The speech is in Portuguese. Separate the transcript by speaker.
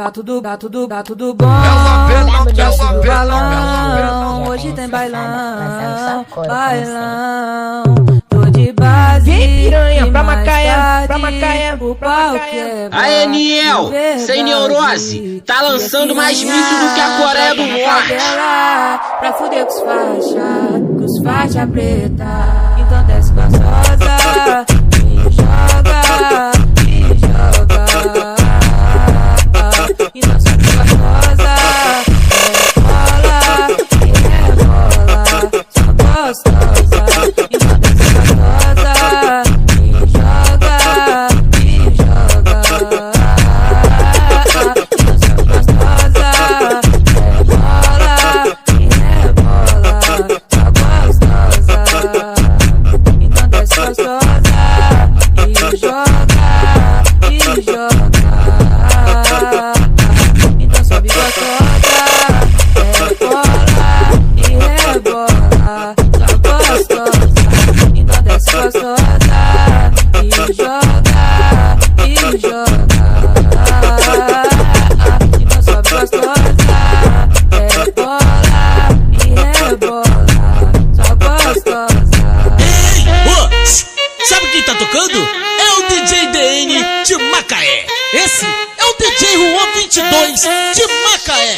Speaker 1: Tá tudo bom, desce do balão, hoje tem bailão, tô de base,
Speaker 2: piranha, pra Macaé,
Speaker 1: o pau quebra.
Speaker 3: Aê, Niel, sem neurose, tá lançando mais mito do que a Coreia do Norte.
Speaker 1: Pra fuder com os faixa preta, então desce gostosa, me joga, e não só gostosa, rebola, só gostosa, e não desce gostosa, me joga, e não só gostosa, rebola, só gostosa, e não desce gostosa, e joga. Então sobe gostosa, rebola e rebola, só gostosa. Então desce gostosa e joga, então sobe gostosa, rebola e rebola, só gostosa.
Speaker 4: Ei, sabe quem tá tocando? É o DJ DN de Macaé. Esse é o DJ Juan 22 de Macaé.